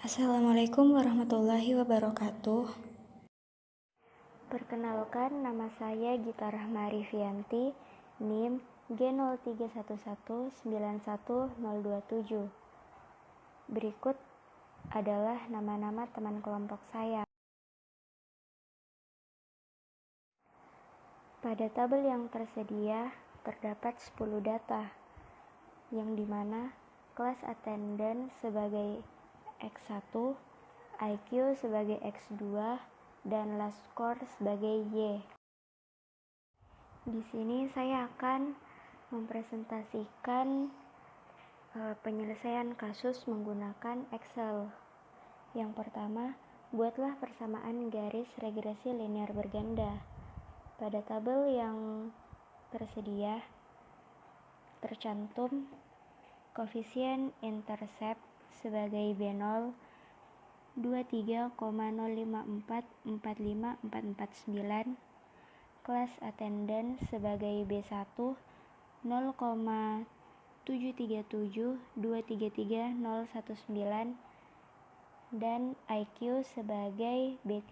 Assalamualaikum warahmatullahi wabarakatuh. Perkenalkan, nama saya Gita Rahma Rivianti, NIM G0311911027. Berikut adalah nama-nama teman kelompok saya. Pada tabel yang tersedia terdapat 10 data, yang dimana kelas attendance sebagai X1, IQ sebagai X2, dan last score sebagai Y. Di sini saya akan mempresentasikan penyelesaian kasus menggunakan Excel. Yang pertama, buatlah persamaan garis regresi linear berganda. Pada tabel yang tersedia tercantum koefisien intercept sebagai B0 23,05445449, kelas attendance sebagai B1 0,7372331019, dan IQ sebagai B3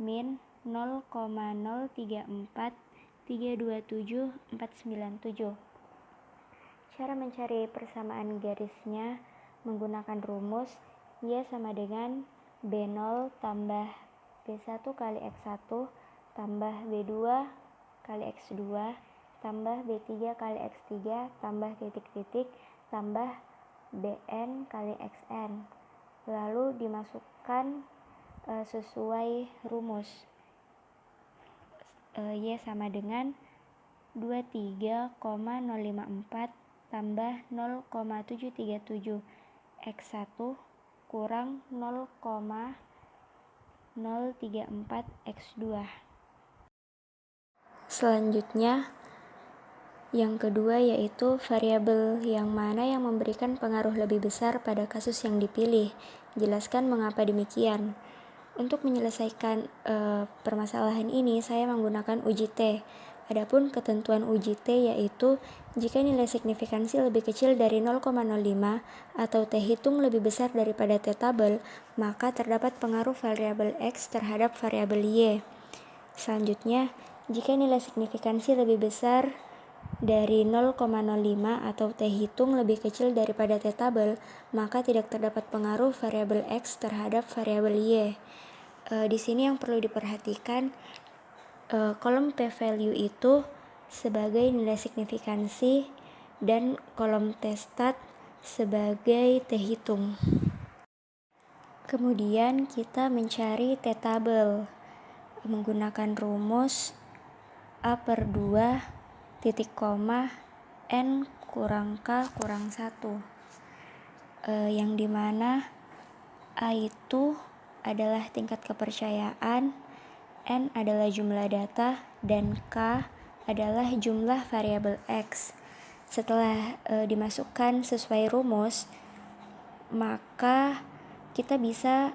min 0,03432747. Cara mencari persamaan garisnya menggunakan rumus Y sama dengan B0 tambah B1 kali X1 tambah B2 kali X2 tambah B3 kali X3 tambah titik-titik tambah Bn kali Xn. Lalu dimasukkan sesuai rumus. Y sama dengan 23,054 tambah 0,737 X1 kurang 0,034 X2. Selanjutnya, yang kedua yaitu variabel yang mana yang memberikan pengaruh lebih besar pada kasus yang dipilih. Jelaskan mengapa demikian. Untuk menyelesaikan permasalahan ini, saya menggunakan uji T. Adapun ketentuan uji T yaitu jika nilai signifikansi lebih kecil dari 0,05 atau T hitung lebih besar daripada T tabel, maka terdapat pengaruh variabel X terhadap variabel Y. Selanjutnya, jika nilai signifikansi lebih besar dari 0,05 atau T hitung lebih kecil daripada T tabel, maka tidak terdapat pengaruh variabel X terhadap variabel Y. Di sini yang perlu diperhatikan, kolom p-value itu sebagai nilai signifikansi dan kolom t-stat sebagai t hitung. Kemudian kita mencari t-tabel menggunakan rumus A per 2 titik koma N kurang K kurang 1, yang dimana A itu adalah tingkat kepercayaan, N adalah jumlah data, dan K adalah jumlah variabel X. Setelah dimasukkan sesuai rumus, maka kita bisa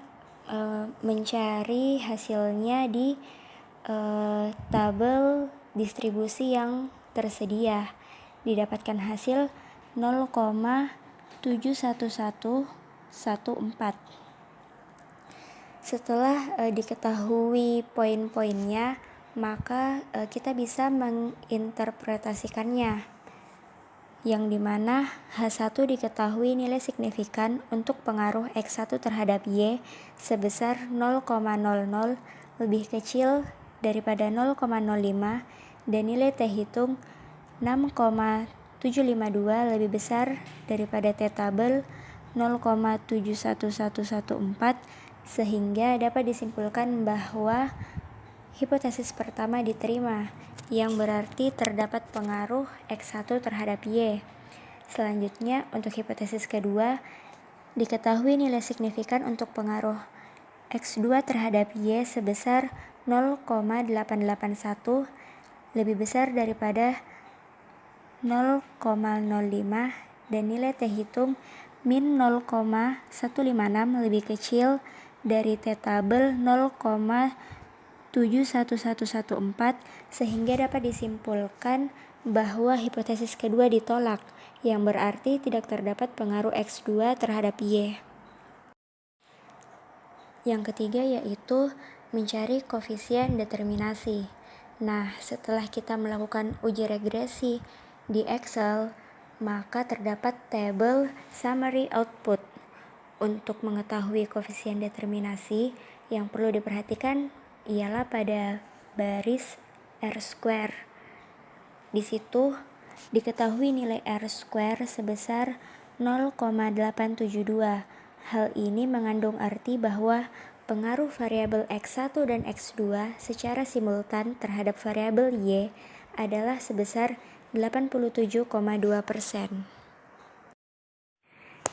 mencari hasilnya di tabel distribusi yang tersedia. Didapatkan hasil 0,71114. Setelah diketahui poin-poinnya, maka kita bisa menginterpretasikannya, yang dimana H1 diketahui nilai signifikan untuk pengaruh X1 terhadap Y sebesar 0,00 lebih kecil daripada 0,05 dan nilai T hitung 6,752 lebih besar daripada T tabel 0,71114, sehingga dapat disimpulkan bahwa hipotesis pertama diterima, yang berarti terdapat pengaruh X1 terhadap Y. Selanjutnya, untuk hipotesis kedua, diketahui nilai signifikan untuk pengaruh X2 terhadap Y sebesar 0,881 lebih besar daripada 0,05 dan nilai T hitung min 0,156 lebih kecil dari T tabel 0,71114, sehingga dapat disimpulkan bahwa hipotesis kedua ditolak, yang berarti tidak terdapat pengaruh X2 terhadap Y. Yang ketiga yaitu mencari koefisien determinasi. Nah, setelah kita melakukan uji regresi di Excel, maka terdapat tabel summary output. Untuk mengetahui koefisien determinasi, yang perlu diperhatikan ialah pada baris R-square. Di situ diketahui nilai R-square sebesar 0,872. Hal ini mengandung arti bahwa pengaruh variabel X1 dan X2 secara simultan terhadap variabel Y adalah sebesar 87,2%.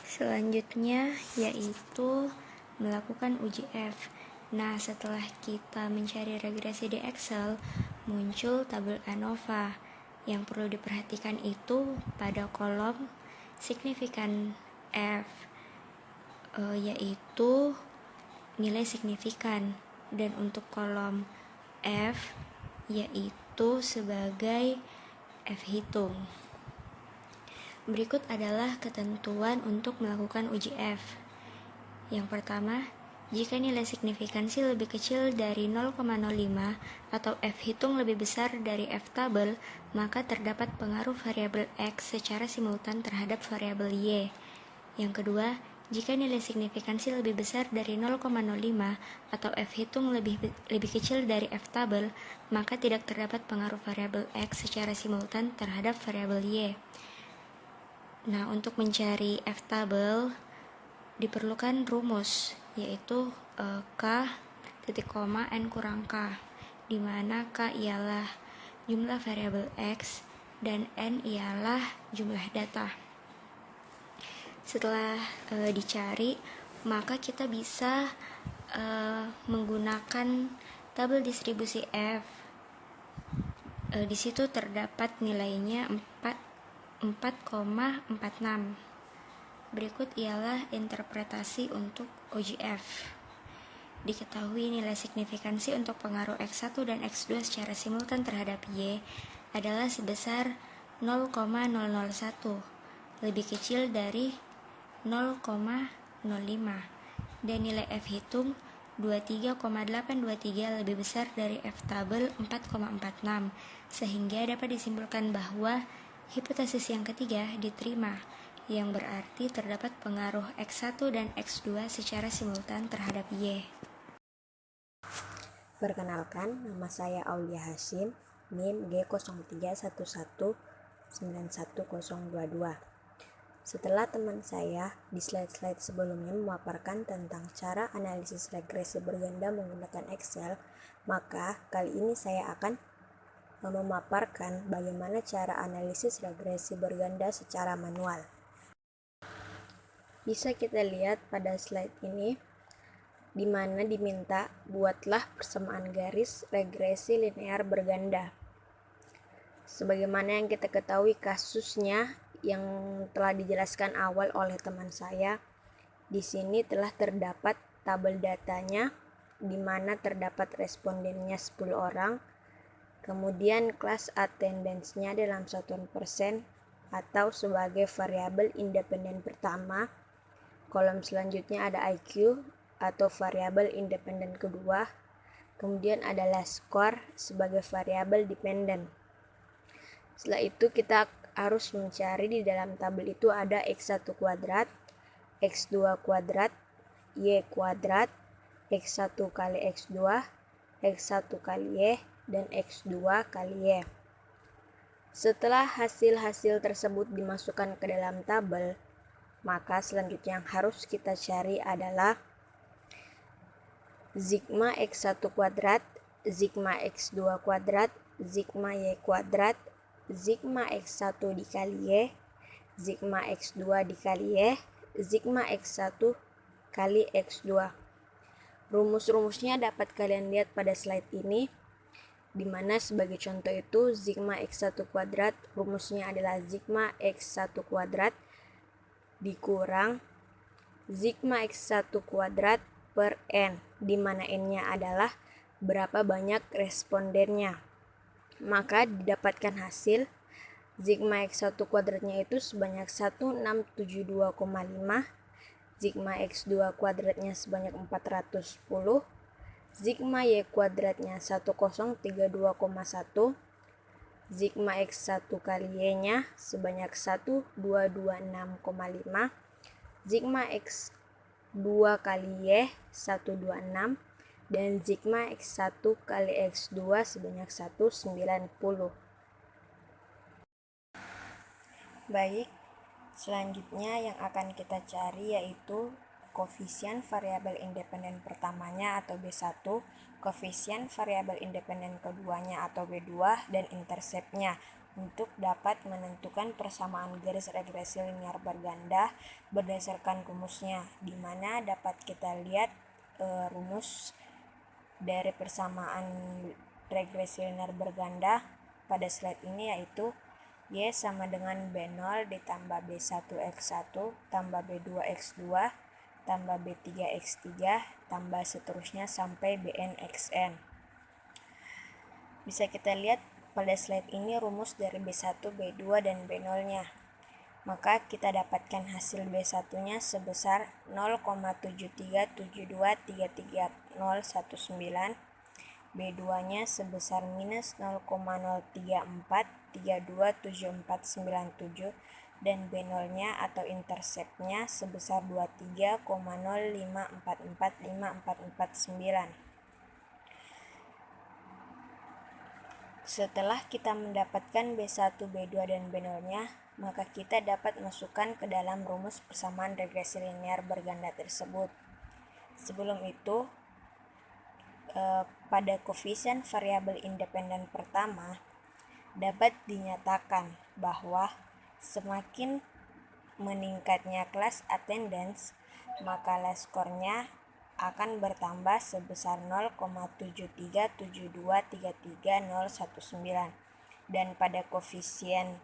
Selanjutnya yaitu melakukan uji F. Nah, setelah kita mencari regresi di Excel, muncul tabel ANOVA. Yang perlu diperhatikan itu pada kolom signifikan F, yaitu nilai signifikan, dan untuk kolom F yaitu sebagai F hitung. Berikut adalah ketentuan untuk melakukan uji F. Yang pertama, jika nilai signifikansi lebih kecil dari 0,05 atau F hitung lebih besar dari F tabel, maka terdapat pengaruh variabel X secara simultan terhadap variabel Y. Yang kedua, jika nilai signifikansi lebih besar dari 0,05 atau F hitung lebih kecil dari F tabel, maka tidak terdapat pengaruh variabel X secara simultan terhadap variabel Y. Nah, untuk mencari F tabel diperlukan rumus, yaitu K titik koma N kurang K, di mana K ialah jumlah variabel X dan N ialah jumlah data. Setelah dicari, maka kita bisa menggunakan tabel distribusi F. Di situ terdapat nilainya 4,46. Berikut ialah interpretasi untuk uji F. Diketahui nilai signifikansi untuk pengaruh X1 dan X2 secara simultan terhadap Y adalah sebesar 0,001, lebih kecil dari 0,05, dan nilai F hitung 23,823 lebih besar dari F tabel 4,46, sehingga dapat disimpulkan bahwa hipotesis yang ketiga diterima, yang berarti terdapat pengaruh X1 dan X2 secara simultan terhadap Y. Perkenalkan, nama saya Aulia Hashim, NIM G0311910022. Setelah teman saya di slide-slide sebelumnya memaparkan tentang cara analisis regresi berganda menggunakan Excel, maka kali ini saya akan memaparkan bagaimana cara analisis regresi berganda secara manual. Bisa kita lihat pada slide ini, di mana diminta buatlah persamaan garis regresi linear berganda. Sebagaimana yang kita ketahui kasusnya yang telah dijelaskan awal oleh teman saya, di sini telah terdapat tabel datanya, di mana terdapat respondennya 10 orang, kemudian kelas attendance-nya dalam satuan persen atau sebagai variabel independen pertama. Kolom selanjutnya ada IQ atau variabel independen kedua, kemudian adalah skor sebagai variabel dependen. Setelah itu kita harus mencari di dalam tabel itu ada X1 kuadrat, X2 kuadrat, Y kuadrat, X1 kali X2, X1 kali Y, dan X2 kali Y. Setelah hasil-hasil tersebut dimasukkan ke dalam tabel, maka selanjutnya yang harus kita cari adalah sigma X1 kuadrat, sigma X2 kuadrat, sigma Y kuadrat, sigma X1 dikali Y, sigma X2 dikali Y, sigma X1 kali X2. Rumus-rumusnya dapat kalian lihat pada slide ini, di mana sebagai contoh itu sigma X1 kuadrat rumusnya adalah sigma X1 kuadrat dikurang sigma X1 kuadrat per N, di mana N-nya adalah berapa banyak respondennya. Maka didapatkan hasil sigma X1 kuadratnya itu sebanyak 1672,5 sigma X2 kuadratnya sebanyak 410, sigma Y kuadratnya 1032,1, sigma X1 kali Y-nya sebanyak 1226,5, sigma X2 kali Y 126, dan sigma X1 kali X2 sebanyak 190. Baik, selanjutnya yang akan kita cari yaitu koefisien variabel independen pertamanya atau B1, koefisien variabel independen keduanya atau B2, dan interseptnya untuk dapat menentukan persamaan garis regresi linear berganda berdasarkan rumusnya, di mana dapat kita lihat rumus dari persamaan regresi linear berganda pada slide ini yaitu Y sama dengan B0 ditambah B1X1 tambah B2X2 tambah B3X3 tambah seterusnya sampai Bn(xn). Bisa kita lihat pada slide ini rumus dari B1, B2, dan B0-nya. Maka kita dapatkan hasil B1-nya sebesar 0,73723319, B2-nya sebesar minus 0,034327497, dan B0-nya atau interseptnya sebesar 23,0544549. Setelah kita mendapatkan B1, B2, dan B0-nya, maka kita dapat masukkan ke dalam rumus persamaan regresi linear berganda tersebut. Sebelum itu, pada koefisien variabel independen pertama, dapat dinyatakan bahwa semakin meningkatnya kelas attendance, maka last score-nya akan bertambah sebesar 0,73723319, dan pada koefisien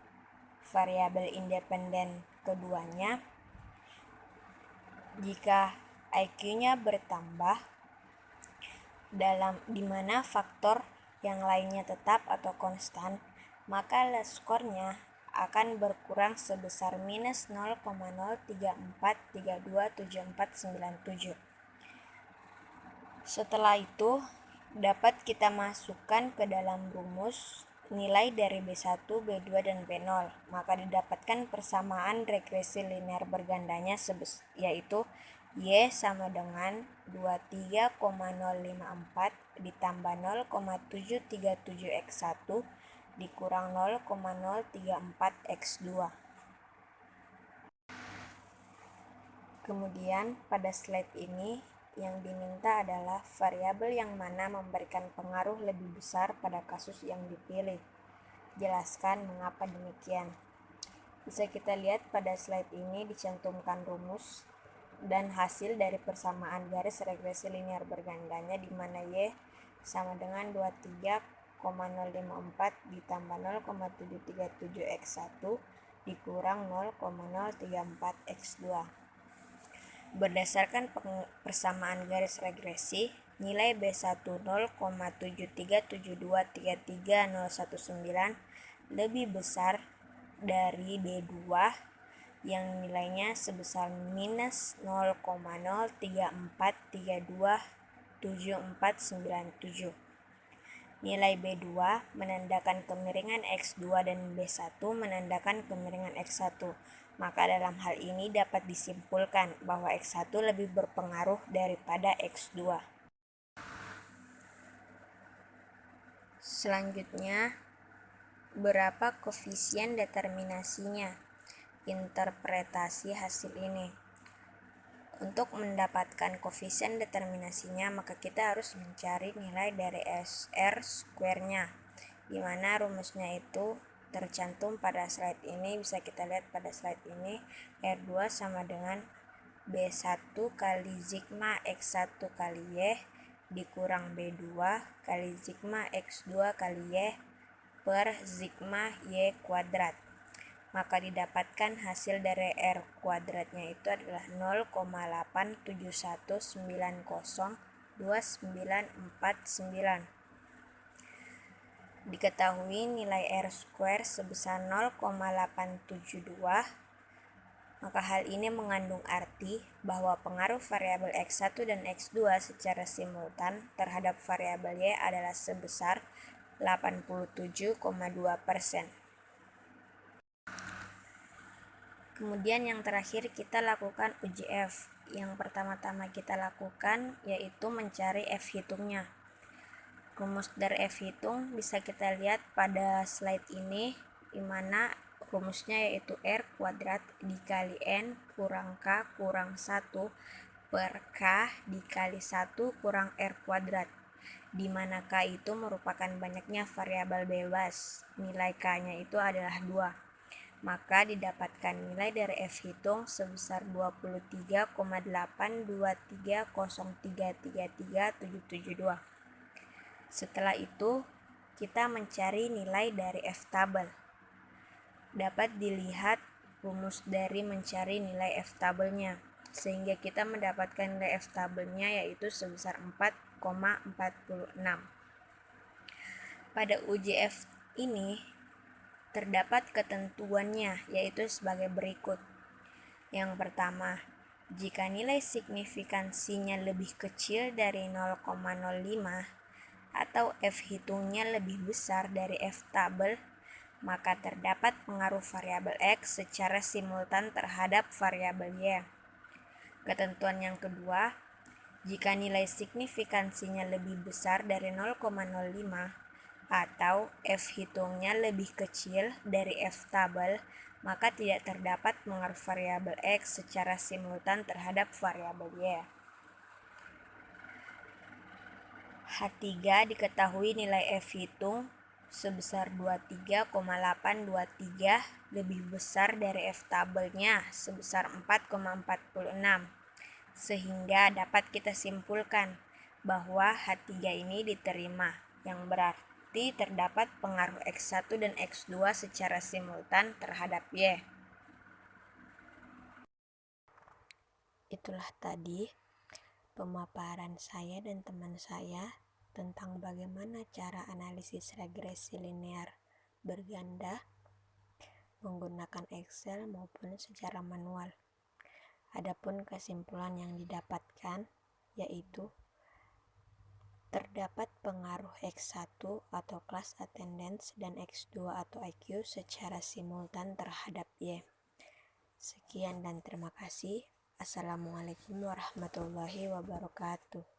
variabel independen keduanya, jika IQ-nya bertambah di mana faktor yang lainnya tetap atau konstan, maka last score-nya akan berkurang sebesar minus 0,034327497. Setelah itu, dapat kita masukkan ke dalam rumus nilai dari B1, B2, dan B0, maka didapatkan persamaan regresi linear bergandanya yaitu Y sama dengan 23,054 ditambah 0,737X1 dikurang 0,034X2. Kemudian pada slide ini yang diminta adalah variabel yang mana memberikan pengaruh lebih besar pada kasus yang dipilih. Jelaskan mengapa demikian. Bisa kita lihat pada slide ini dicantumkan rumus dan hasil dari persamaan garis regresi linear bergandanya, di mana Y sama dengan 23,054 ditambah 0,737X1 dikurang 0,034X2. Berdasarkan persamaan garis regresi, nilai B1 0,73723319 lebih besar dari B2 yang nilainya sebesar minus 0,034327497. Nilai B2 menandakan kemiringan X2 dan B1 menandakan kemiringan X1. Maka dalam hal ini dapat disimpulkan bahwa X1 lebih berpengaruh daripada X2. Selanjutnya, berapa koefisien determinasinya? Interpretasi hasil ini. Untuk mendapatkan koefisien determinasinya, maka kita harus mencari nilai dari R square-nya, di mana rumusnya itu tercantum pada slide ini. Bisa kita lihat pada slide ini, R2 sama dengan B1 kali sigma X1 kali Y dikurang B2 kali sigma X2 kali Y per sigma Y kuadrat. Maka didapatkan hasil dari R kuadratnya itu adalah 0,87190299. Diketahui nilai R square sebesar 0,872 Maka hal ini mengandung arti bahwa pengaruh variabel X1 dan X2 secara simultan terhadap variabel Y adalah sebesar 87,2%. Kemudian yang terakhir kita lakukan uji F. Yang pertama-tama kita lakukan yaitu mencari F hitungnya. Rumus dari F hitung bisa kita lihat pada slide ini, di mana rumusnya yaitu R kuadrat dikali N kurang K kurang 1 per K dikali 1 kurang R kuadrat, di mana K itu merupakan banyaknya variabel bebas. Nilai K-nya itu adalah 2. Maka didapatkan nilai dari F hitung sebesar 23,82303337772. Setelah itu, kita mencari nilai dari F tabel. Dapat dilihat rumus dari mencari nilai F tabelnya, sehingga kita mendapatkan nilai F tabelnya yaitu sebesar 4,46. Pada uji F ini terdapat ketentuannya, yaitu sebagai berikut. Yang pertama, jika nilai signifikansinya lebih kecil dari 0,05 atau F hitungnya lebih besar dari F tabel, maka terdapat pengaruh variabel X secara simultan terhadap variabel Y. Ketentuan yang kedua, jika nilai signifikansinya lebih besar dari 0,05 atau F hitungnya lebih kecil dari F tabel, maka tidak terdapat pengaruh variabel X secara simultan terhadap variabel Y. H3 diketahui nilai F hitung sebesar 23,823 lebih besar dari F tabelnya sebesar 4,46, sehingga dapat kita simpulkan bahwa H3 ini diterima, yang berarti terdapat pengaruh X1 dan X2 secara simultan terhadap Y. Itulah tadi pemaparan saya dan teman saya tentang bagaimana cara analisis regresi linear berganda menggunakan Excel maupun secara manual. Adapun kesimpulan yang didapatkan yaitu terdapat pengaruh X1 atau class attendance dan X2 atau IQ secara simultan terhadap Y. Sekian dan terima kasih. Assalamualaikum warahmatullahi wabarakatuh.